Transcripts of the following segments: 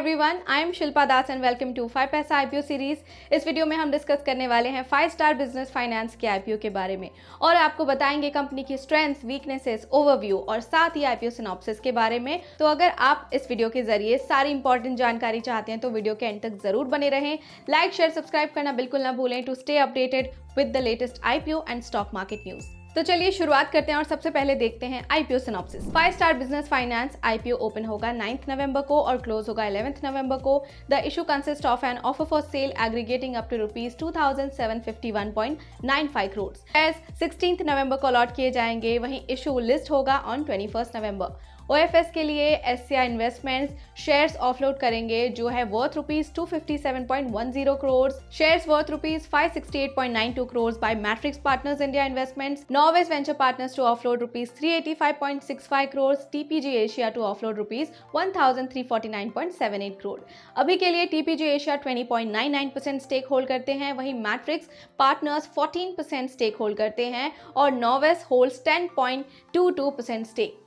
Everyone, I am Shilpa Das and welcome to 5 Paisa IPO series. इस video में हम डिस्कस करने वाले हैं 5 स्टार बिजनेस फाइनेंस के आईपीओ के बारे में और आपको बताएंगे कंपनी की स्ट्रेंथ्स, वीकनेसेस, ओवरव्यू और साथ ही आईपीओ सिनॉप्सिस के बारे में। तो अगर आप इस वीडियो के जरिए सारी इंपॉर्टेंट जानकारी चाहते हैं तो वीडियो के एंड तक जरूर बने रहें। लाइक, शेयर, सब्सक्राइब करना बिल्कुल ना भूलें to stay updated with the latest IPO and stock market news. तो चलिए शुरुआत करते हैं और सबसे पहले देखते हैं IPO synopsis. 5 star business finance IPO open होगा 9 नवंबर को और क्लोज होगा 11 नवंबर को। The issue consist of an offer for sale aggregating up to rupees 2751.95 crore. Shares 16 नवंबर को अलॉट किए जाएंगे। वहीं इशू लिस्ट होगा ऑन 21 नवंबर। ओएफएस के लिए एससीआई इन्वेस्टमेंट्स शेयर्स ऑफलोड करेंगे जो है worth rupees 257.10 crore. Shares worth rupees 568.92 crore by Matrix Partners India Investments. Norwest Venture Partners to offload rupees 385.65 crore. TPG Asia to offload rupees 1349.78 crore. अभी के लिए टीपीजी एशिया 20.99% स्टेक होल्ड करते हैं, वहीं मैट्रिक्स पार्टनर्स 14% स्टेक होल्ड करते हैं और नॉर्वेस होल्ड्स 10.22% स्टेक।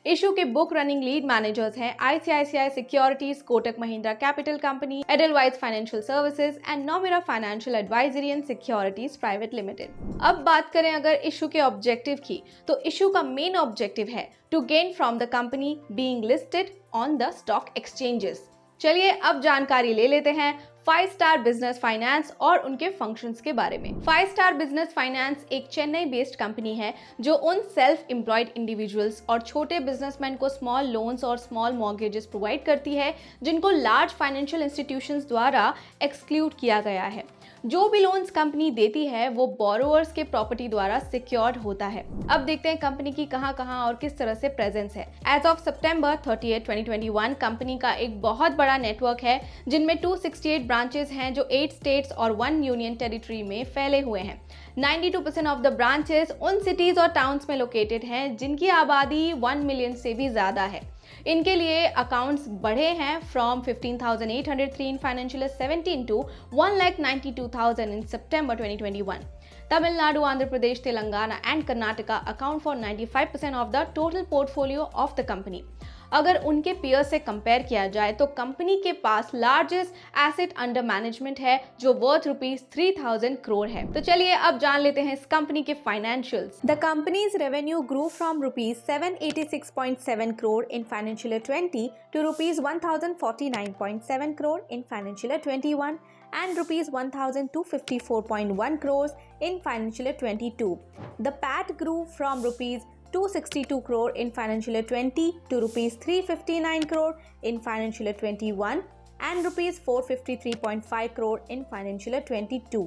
इशू के बुक रनिंग लीड मैनेजर्स हैं ICICI Securities, Kotak Mahindra Capital company, Edelweiss Financial Services and Nomura Financial Advisory and Securities Private Limited. अब बात करें अगर इशू के ऑब्जेक्टिव की, तो इशू का मेन ऑब्जेक्टिव है to gain from the company being listed on the stock exchanges. चलिए अब जानकारी ले लेते हैं 5 स्टार बिजनेस फाइनेंस और उनके फंक्शंस के बारे में। 5 स्टार बिजनेस फाइनेंस एक चेन्नई बेस्ड कंपनी है जो उन सेल्फ एम्प्लॉयड इंडिविजुअल्स और छोटे बिजनेसमैन को स्मॉल लोन्स और स्मॉल मॉर्गेजेस प्रोवाइड करती है जिनको लार्ज फाइनेंशियल इंस्टीट्यूशंस द्वारा एक्सक्लूड किया गया है। जो भी लोन्स कंपनी देती है वो बोरोवर्स के प्रॉपर्टी द्वारा सिक्योर्ड होता है। अब देखते हैं कंपनी की कहां और किस तरह से प्रेजेंस है। एज ऑफ सितंबर 30, 2021 कंपनी का एक बहुत बड़ा नेटवर्क है जिनमें 268 ब्रांचेस हैं जो 8 स्टेट्स और 1 यूनियन टेरिटरी में फैले हुए हैं। 92% ऑफ द ब्रांचेस उन सिटीज और टाउन्स में लोकेटेड हैं जिनकी आबादी 1 मिलियन से भी ज्यादा है। इनके लिए अकाउंट्स बढ़े हैं from 15,803 in financial year 17 to 1,92,000 in सितंबर 2021। Tamil Nadu, Andhra Pradesh, Telangana and Karnataka account for 95% of the total portfolio of the company. अगर उनके पीयर से कंपेयर किया जाए तो कंपनी के पास लार्जेस्ट एसेट अंडर मैनेजमेंट है जो वर्थ रुपीज 3,000 करोड़ है। तो चलिए अब जान लेते हैं इस कंपनी के financials. The company's revenue grew from rupees 786.7 crore in financial year 20 to rupees 1,049.7 crore in financial year 21 and rupees 1,254.1 crores in financial year 22. The PAT grew from rupees 262 crore in financial year 20 to rupees 359 crore in financial year 21 and rupees 453.5 crore in financial year 22.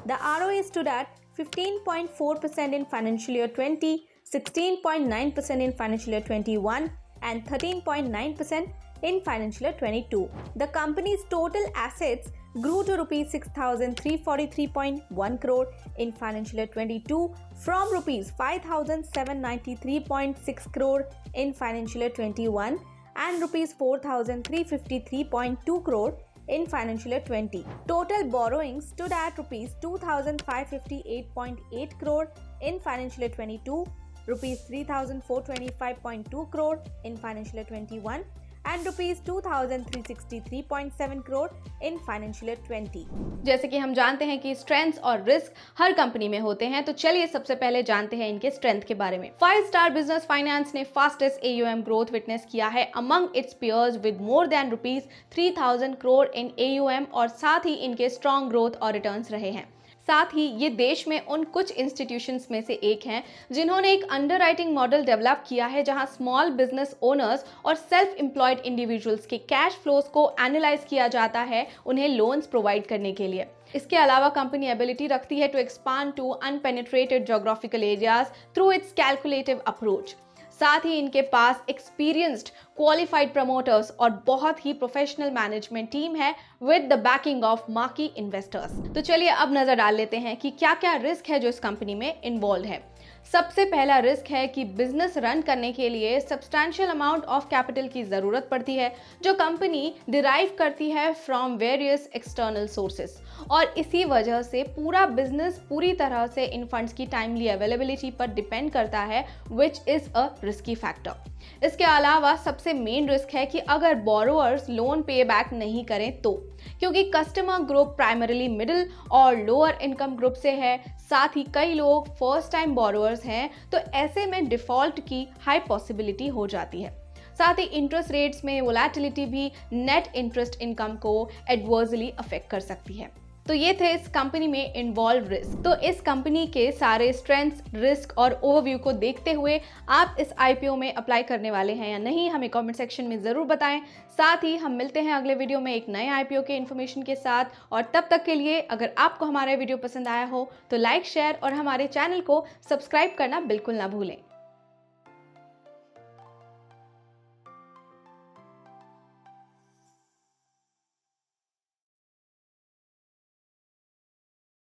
The ROA stood at 15.4% in financial year 20, 16.9% in financial year 21 and 13.9% in financial year 22. The company's total assets grew to rupees 6,343.1 crore in financial year 22 from rupees 5,793.6 crore in financial year 21 and rupees 4,353.2 crore in financial year 20. Total borrowings stood at rupees 2,558.8 crore in financial year 22, rupees 3,425.2 crore in financial year 21 and rupees 2,363.7 crore in financial year 20। जैसे कि हम जानते हैं कि strengths और risk हर company में होते हैं, तो चलिए सबसे पहले जानते हैं इनके स्ट्रेंथ के बारे में। 5 स्टार बिजनेस फाइनेंस ने फास्टेस्ट AUM ग्रोथ विटनेस किया है among its peers with more than rupees 3,000 crore in AUM और साथ ही इनके स्ट्रॉन्ग ग्रोथ और रिटर्न्स रहे हैं। साथ ही ये देश में उन कुछ इंस्टीट्यूशंस में से एक हैं जिन्होंने एक अंडरराइटिंग मॉडल डेवलप किया है जहां स्मॉल बिजनेस ओनर्स और सेल्फ एम्प्लॉयड इंडिविजुअल्स के कैश फ्लोज को एनालाइज किया जाता है उन्हें लोन्स प्रोवाइड करने के लिए। इसके अलावा कंपनी एबिलिटी रखती है to expand to unpenetrated geographical areas through its calculative approach. साथ ही इनके पास एक्सपीरियंस्ड क्वालिफाइड प्रमोटर्स और बहुत ही प्रोफेशनल मैनेजमेंट टीम है with the backing of marquee investors. तो चलिए अब नजर डाल लेते हैं कि क्या क्या रिस्क है जो इस कंपनी में इन्वॉल्व है। सबसे पहला रिस्क है कि बिजनेस रन करने के लिए सब्सटैंशियल अमाउंट ऑफ कैपिटल की ज़रूरत पड़ती है जो कंपनी डिराइव करती है फ्रॉम वेरियस एक्सटर्नल सोर्सेस और इसी वजह से पूरा बिजनेस पूरी तरह से इन फंड्स की टाइमली अवेलेबिलिटी पर डिपेंड करता है which is a risky factor. इसके अलावा सबसे मेन रिस्क है कि अगर बोरोअर्स लोन पे बैक नहीं करें तो, क्योंकि कस्टमर ग्रुप प्राइमरीली मिडिल और लोअर इनकम ग्रुप से है, साथ ही कई लोग फर्स्ट टाइम बोरोअर्स हैं, तो ऐसे में डिफॉल्ट की हाई पॉसिबिलिटी हो जाती है। साथ ही इंटरेस्ट रेट्स में वोलेटिलिटी भी नेट इंटरेस्ट इनकम को एडवर्सली अफेक्ट कर सकती है। तो ये थे इस कंपनी में इन्वॉल्व रिस्क। तो इस कंपनी के सारे स्ट्रेंथ्स, रिस्क और ओवरव्यू को देखते हुए आप इस आईपीओ में अप्लाई करने वाले हैं या नहीं, हमें कमेंट सेक्शन में ज़रूर बताएं। साथ ही हम मिलते हैं अगले वीडियो में एक नए आईपीओ के इन्फॉर्मेशन के साथ, और तब तक के लिए अगर आपको हमारा वीडियो पसंद आया हो तो लाइक, शेयर और हमारे चैनल को सब्सक्राइब करना बिल्कुल ना भूलें।